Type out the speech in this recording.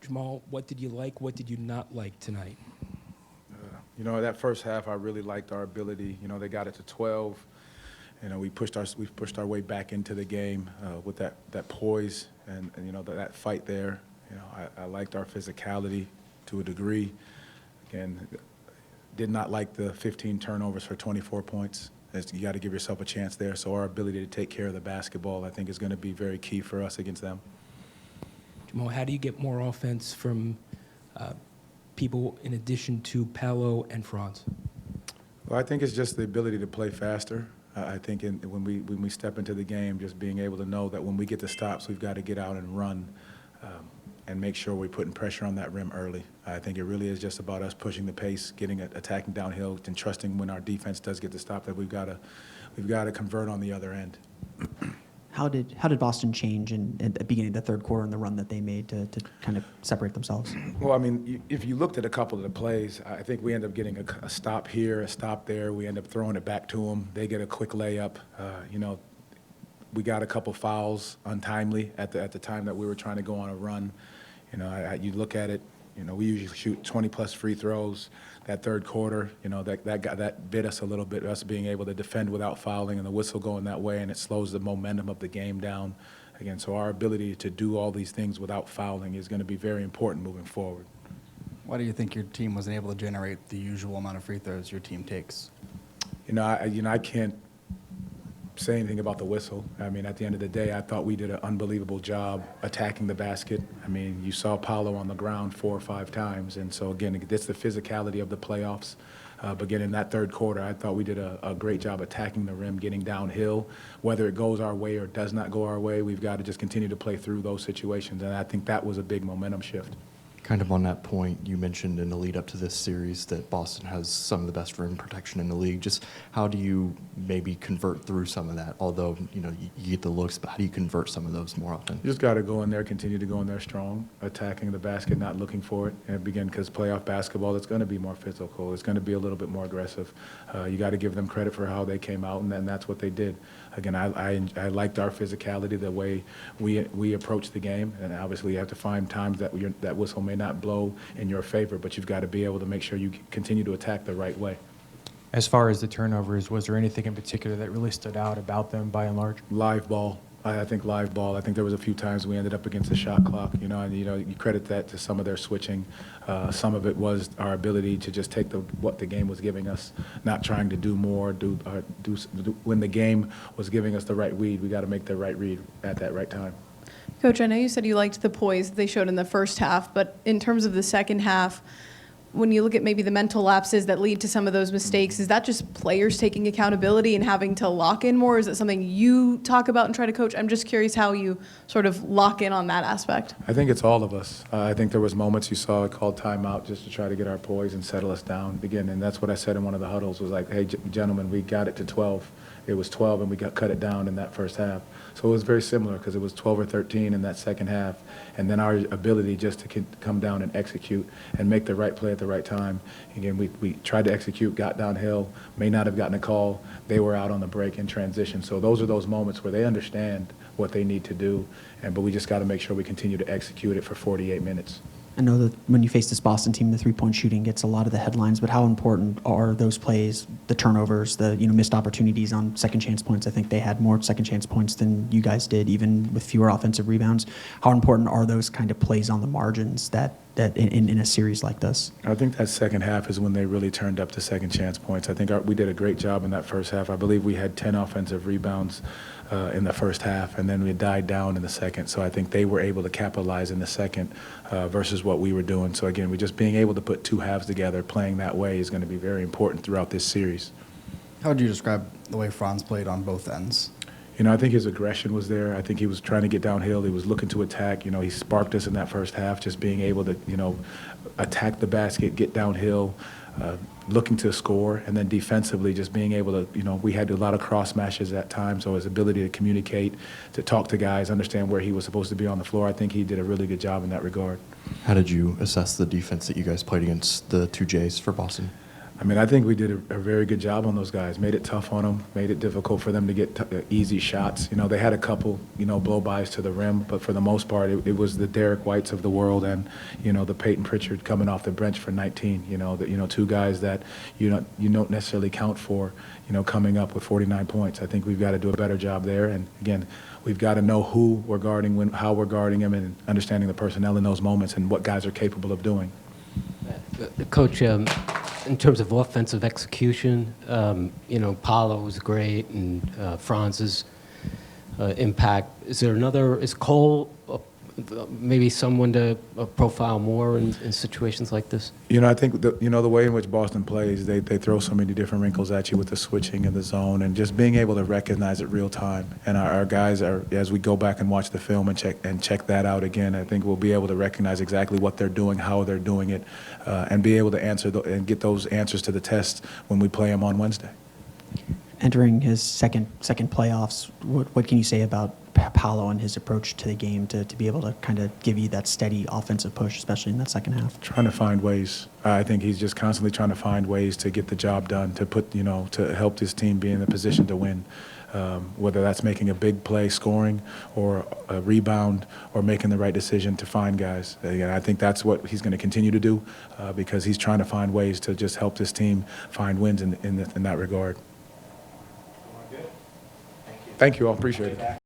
Jamahl, what did you like? What did you not like tonight? That first half, I really liked our ability. They got it to 12. We pushed our way back into the game with that poise and that fight there. I liked our physicality to a degree. Again, did not like the 15 turnovers for 24 points. You got to give yourself a chance there. So our ability to take care of the basketball, I think, is going to be very key for us against them. Jamahl, how do you get more offense from people in addition to Paolo and Franz? Well, I think it's just the ability to play faster. I think when we step into the game, just being able to know that when we get the stops, we've got to get out and run and make sure we're putting pressure on that rim early. I think it really is just about us pushing the pace, attacking downhill, and trusting when our defense does get the stop that we've got to convert on the other end. How did Boston change at the beginning of the third quarter and the run that they made to kind of separate themselves? Well, I mean, if you looked at a couple of the plays, I think we end up getting a stop here, a stop there. We end up throwing it back to them. They get a quick layup. We got a couple fouls untimely at the time that we were trying to go on a run. You look at it. We usually shoot 20-plus free throws. That third quarter, that bit us a little bit, us being able to defend without fouling and the whistle going that way, and it slows the momentum of the game down. Again, so our ability to do all these things without fouling is going to be very important moving forward. Why do you think your team wasn't able to generate the usual amount of free throws your team takes? I can't say anything about the whistle. I mean, at the end of the day, I thought we did an unbelievable job attacking the basket. I mean, you saw Paolo on the ground 4 or 5 times. And so, again, it's the physicality of the playoffs. But again, in that third quarter, I thought we did a great job attacking the rim, getting downhill. Whether it goes our way or does not go our way, we've got to just continue to play through those situations. And I think that was a big momentum shift. Kind of on that point, you mentioned in the lead up to this series that Boston has some of the best rim protection in the league. Just how do you maybe convert through some of that? Although, you get the looks, but how do you convert some of those more often? You just got to go in there, continue to go in there strong, attacking the basket, not looking for it. And again, because playoff basketball, it's going to be more physical. It's going to be a little bit more aggressive. You got to give them credit for how they came out, and then that's what they did. Again, I liked our physicality, the way we approach the game, and obviously you have to find times that whistle may not blow in your favor, but you've got to be able to make sure you continue to attack the right way. As far as the turnovers, was there anything in particular that really stood out about them by and large? Live ball. I think live ball. I think there was a few times we ended up against the shot clock, and you credit that to some of their switching. Some of it was our ability to just take what the game was giving us, not trying to do more. When the game was giving us the right read, we got to make the right read at that right time. Coach, I know you said you liked the poise they showed in the first half, but in terms of the second half, when you look at maybe the mental lapses that lead to some of those mistakes, is that just players taking accountability and having to lock in more? Is it something you talk about and try to coach? I'm just curious how you sort of lock in on that aspect. I think it's all of us. I think there was moments you saw called timeout just to try to get our poise and settle us down again. And that's what I said in one of the huddles was like, hey, gentlemen, we got it to 12. It was 12, and we cut it down in that first half. So it was very similar because it was 12 or 13 in that second half. And then our ability just to come down and execute and make the right play at the right time. Again, we tried to execute, got downhill, may not have gotten a call. They were out on the break in transition. So those are those moments where they understand what they need to do, but we just got to make sure we continue to execute it for 48 minutes. I know that when you face this Boston team, the three-point shooting gets a lot of the headlines, but how important are those plays, the turnovers, the missed opportunities on second chance points? I think they had more second chance points than you guys did, even with fewer offensive rebounds. How important are those kind of plays on the margins that in a series like this? I think that second half is when they really turned up the second chance points. I think we did a great job in that first half. I believe we had 10 offensive rebounds in the first half, and then we died down in the second. So I think they were able to capitalize in the second versus what we were doing. So again, we just being able to put two halves together, playing that way is going to be very important throughout this series. How would you describe the way Franz played on both ends? I think his aggression was there. I think he was trying to get downhill. He was looking to attack. He sparked us in that first half, just being able to, attack the basket, get downhill, looking to score, and then defensively just being able to, we had a lot of cross matches at times, so his ability to communicate, to talk to guys, understand where he was supposed to be on the floor, I think he did a really good job in that regard. How did you assess the defense that you guys played against the two Jays for Boston? I mean, I think we did a very good job on those guys. Made it tough on them. Made it difficult for them to get easy shots. You know, they had a couple, you know, blow-bys to the rim, but for the most part, it was the Derek Whites of the world and, you know, the Peyton Pritchard coming off the bench for 19. You know, two guys that you don't necessarily count for, you know, coming up with 49 points. I think we've got to do a better job there. And again, we've got to know who we're guarding, how we're guarding them, and understanding the personnel in those moments and what guys are capable of doing. Coach, in terms of offensive execution, you know, Paulo was great, and Franz's impact. Is Cole maybe someone to profile more in situations like this? You know, I think the way in which Boston plays, they throw so many different wrinkles at you with the switching and the zone, and just being able to recognize it real time. And our guys are, as we go back and watch the film and check that out again, I think we'll be able to recognize exactly what they're doing, how they're doing it, and be able to answer and get those answers to the test when we play them on Wednesday. Entering his second playoffs, what can you say about Paolo and his approach to the game to be able to kind of give you that steady offensive push, especially in that second half? Trying to find ways. I think he's just constantly trying to find ways to get the job done, to help this team be in the position to win. Whether that's making a big play, scoring, or a rebound, or making the right decision to find guys. Again, I think that's what he's going to continue to do because he's trying to find ways to just help this team find wins in that regard. Thank you all. Appreciate it.